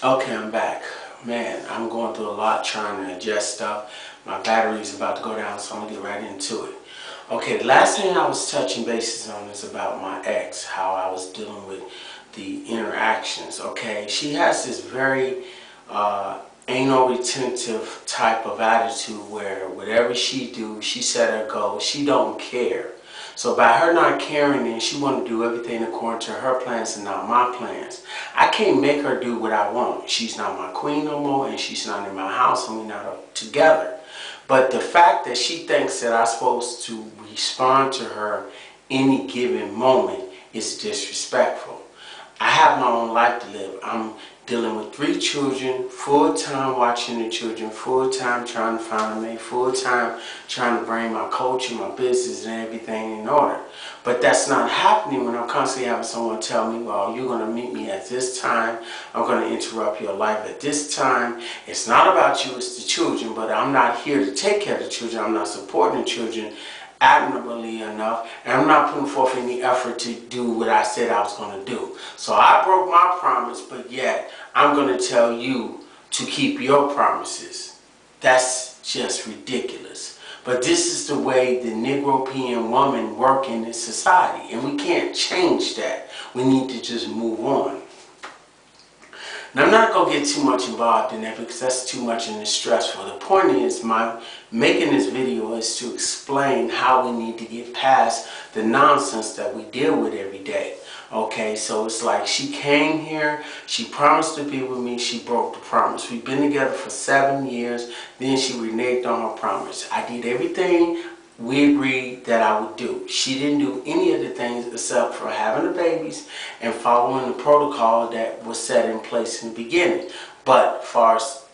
Okay, I'm back. Man, I'm going through a lot trying to adjust stuff. My battery is about to go down, so I'm gonna get right into it. Okay, the last thing I was touching bases on is about my ex, how I was dealing with the interactions. Okay, she has this very anal retentive type of attitude where whatever she do, she set her goal, she don't care. So by her not caring, then she want to do everything according to her plans and not my plans. I can't make her do what I want. She's not my queen no more, and she's not in my house, and we're not together. But the fact that she thinks that I'm supposed to respond to her any given moment is disrespectful. I have my own life to live. I'm dealing with 3 children, full-time watching the children, full-time trying to find a mate, full-time trying to bring my culture, my business, and everything in order. But that's not happening when I'm constantly having someone tell me, well, you're going to meet me at this time. I'm going to interrupt your life at this time. It's not about you, it's the children, but I'm not here to take care of the children. I'm not supporting the children admirably enough, and I'm not putting forth any effort to do what I said I was going to do. So I broke my promise, but yet I'm going to tell you to keep your promises. That's just ridiculous. But this is the way the negropean woman work in this society, and we can't change that. We need to just move on. Now, I'm not going to get too much involved in that because that's too much and it's stressful. The point is, my making this video is to explain how we need to get past the nonsense that we deal with every day. Okay, so it's like she came here, she promised to be with me, she broke the promise. We've been together for 7 years, then she reneged on her promise. I did everything we agreed that I would do. She didn't do any of the things except for having the babies and following the protocol that was set in place in the beginning. But as far as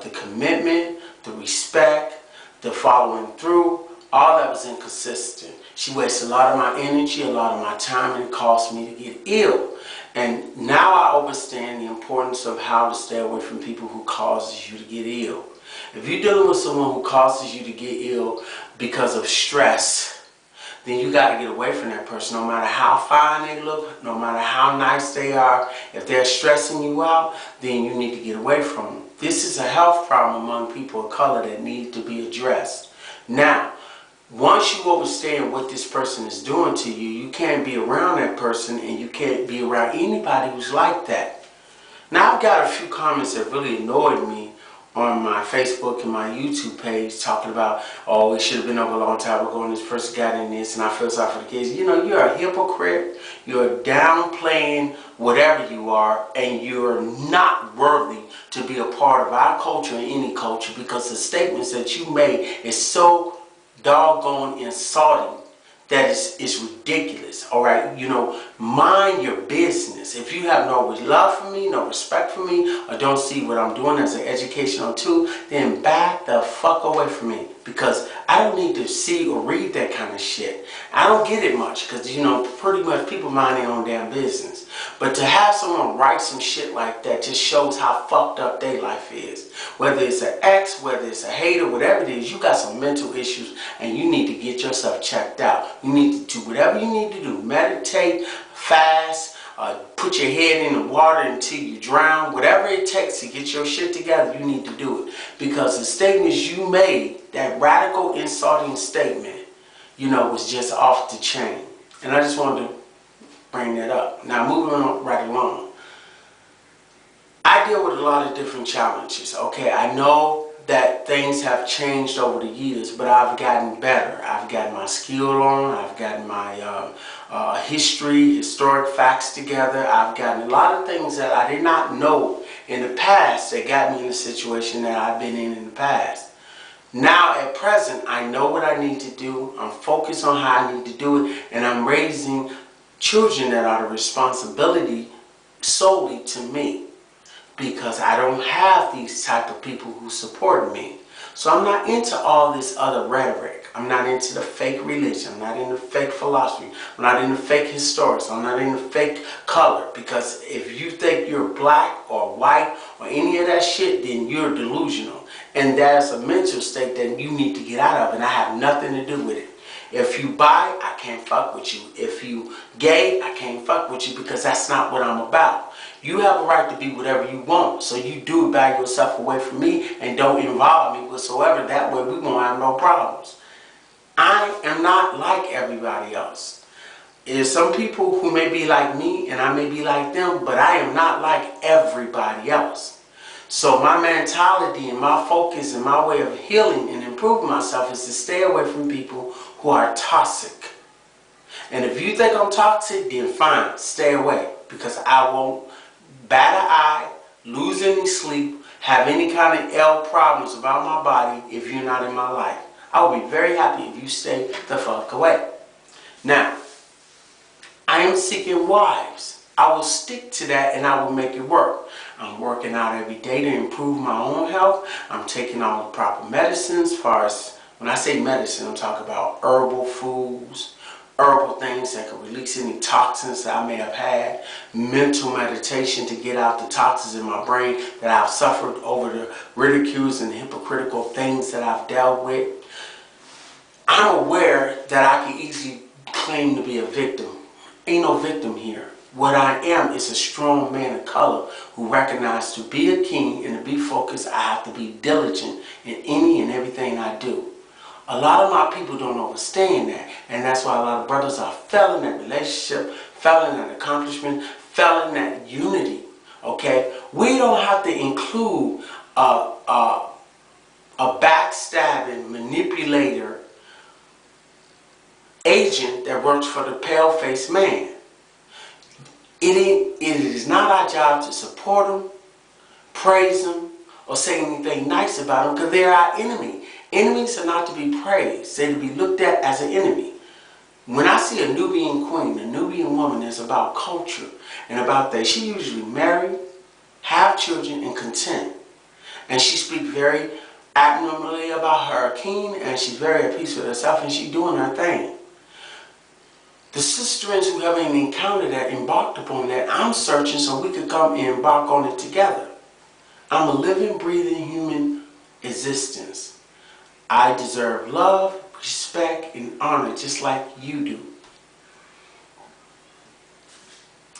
the commitment, the respect, the following through, all that was inconsistent. She wasted a lot of my energy, a lot of my time, and it caused me to get ill. And now I understand the importance of how to stay away from people who causes you to get ill. If you're dealing with someone who causes you to get ill because of stress, then you got to get away from that person. No matter how fine they look, no matter how nice they are, if they're stressing you out, then you need to get away from them. This is a health problem among people of color that needs to be addressed. Now, once you understand what this person is doing to you, you can't be around that person, and you can't be around anybody who's like that. Now, I've got a few comments that really annoyed me on my Facebook and my YouTube page talking about, oh, it should have been over a long time ago and this person got in this and I feel sorry for the kids. You know, you're a hypocrite. You're downplaying whatever you are, and you're not worthy to be a part of our culture or any culture, because the statements that you made is so doggone insulting that is ridiculous. All right, you know, mind your business. If you have no love for me, no respect for me, or don't see what I'm doing as an educational tool, then back the fuck away from me, because I don't need to see or read that kind of shit. I don't get it much because, you know, pretty much people mind their own damn business. But to have someone write some shit like that just shows how fucked up their life is. Whether it's an ex, whether it's a hater, whatever it is, you got some mental issues and you need to get yourself checked out. You need to do whatever you need to do. Meditate, fast, put your head in the water until you drown. Whatever it takes to get your shit together, you need to do it. Because the statements you made, that radical insulting statement, you know, was just off the chain. And I just wanted to bring that up. Now, moving on right along. I deal with a lot of different challenges. Okay, I know that things have changed over the years, but I've gotten better. I've gotten my skill on. I've gotten my historic facts together. I've gotten a lot of things that I did not know in the past that got me in the situation that I've been in the past. Now, at present, I know what I need to do. I'm focused on how I need to do it, and I'm raising children that are the responsibility solely to me, because I don't have these type of people who support me. So I'm not into all this other rhetoric. I'm not into the fake religion. I'm not into fake philosophy. I'm not into fake historics. I'm not into fake color. Because if you think you're black or white or any of that shit, then you're delusional. And that's a mental state that you need to get out of, and I have nothing to do with it. If you bi, I can't fuck with you. If you gay, I can't fuck with you, because that's not what I'm about. You have a right to be whatever you want, so you do it by yourself away from me and don't involve me whatsoever. That way we won't have no problems. I am not like everybody else. There's some people who may be like me and I may be like them, but I am not like everybody else. So my mentality and my focus and my way of healing and improving myself is to stay away from people who are toxic. And if you think I'm toxic, then fine, stay away, because I won't bat an eye, lose any sleep, have any kind of ill problems about my body if you're not in my life. I will be very happy if you stay the fuck away. Now, I am seeking wives. I will stick to that and I will make it work. I'm working out every day to improve my own health. I'm taking all the proper medicines. As far as, when I say medicine, I'm talking about herbal foods, herbal things that can release any toxins that I may have had, mental meditation to get out the toxins in my brain that I've suffered over the ridicules and hypocritical things that I've dealt with. I'm aware that I can easily claim to be a victim. Ain't no victim here. What I am is a strong man of color who recognizes to be a king and to be focused, I have to be diligent in any and everything I do. A lot of my people don't understand that, and that's why a lot of brothers are failing at relationship, failing at accomplishment, failing at unity. Okay, we don't have to include a backstabbing manipulator agent that works for the pale-faced man. It is not our job to support them, praise them, or say anything nice about them, because they're our enemy. Enemies are not to be praised. They're to be looked at as an enemy. When I see a Nubian queen, a Nubian woman is about culture and about that. She usually married, have children, and content. And she speaks very admirably about her king, and she's very at peace with herself, and she's doing her thing. The sisterins who haven't encountered that, embarked upon that, I'm searching so we could come and embark on it together. I'm a living, breathing human existence. I deserve love, respect, and honor just like you do.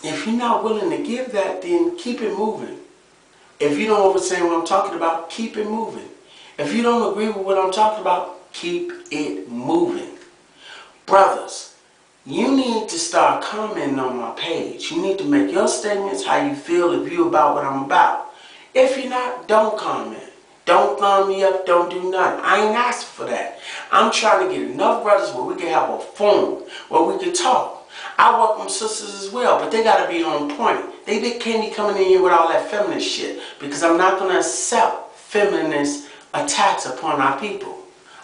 If you're not willing to give that, then keep it moving. If you don't understand what I'm talking about, keep it moving. If you don't agree with what I'm talking about, keep it moving. Brothers, you need to start commenting on my page. You need to make your statements how you feel if you're about what I'm about. If you're not, don't comment. Don't thumb me up, don't do nothing. I ain't asking for that. I'm trying to get enough brothers where we can have a forum, where we can talk. I welcome sisters as well, but they got to be on point. They can't be coming in here with all that feminist shit, because I'm not going to accept feminist attacks upon our people.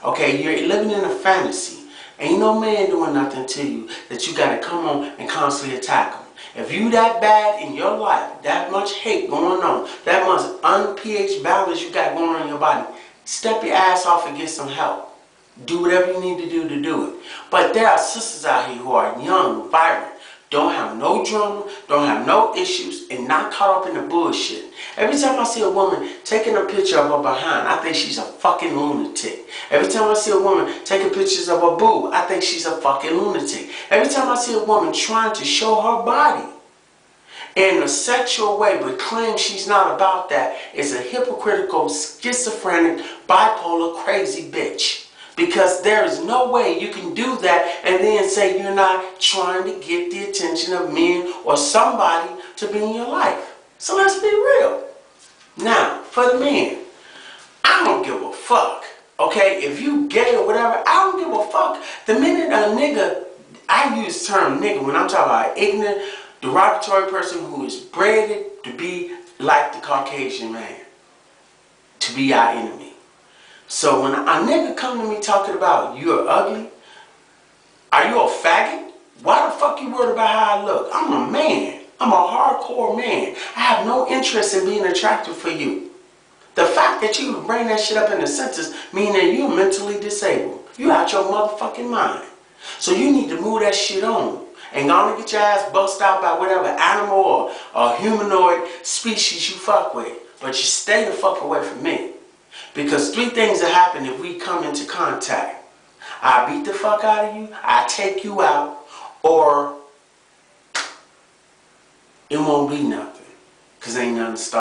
Okay, you're living in a fantasy. Ain't no man doing nothing to you that you got to come on and constantly attack them. If you that bad in your life, that much hate going on, that much un-pH balance you got going on in your body, step your ass off and get some help. Do whatever you need to do it. But there are sisters out here who are young, vibrant, don't have no drama, don't have no issues, and not caught up in the bullshit. Every time I see a woman taking a picture of her behind, I think she's a fucking lunatic. Every time I see a woman taking pictures of her boob, I think she's a fucking lunatic. Every time I see a woman trying to show her body in a sexual way but claim she's not about that, is a hypocritical, schizophrenic, bipolar, crazy bitch. Because there is no way you can do that and then say you're not trying to get the attention of men or somebody to be in your life. So let's be real. Now, for the men, I don't give a fuck. Okay, if you gay or whatever, I don't give a fuck. The minute a nigga, I use the term nigga when I'm talking about ignorant, derogatory person who is bred to be like the Caucasian man, to be our enemy. So when a nigga come to me talking about you're ugly, are you a faggot? Why the fuck you worried about how I look? I'm a man. I'm a hardcore man. I have no interest in being attractive for you. The fact that you bring that shit up in the sentence means that you're mentally disabled. You out your motherfucking mind. So you need to move that shit on. And gonna get your ass bust out by whatever animal or humanoid species you fuck with. But you stay the fuck away from me. Because three things will happen if we come into contact. I beat the fuck out of you, I take you out, or it won't be nothing. because ain't nothing to start.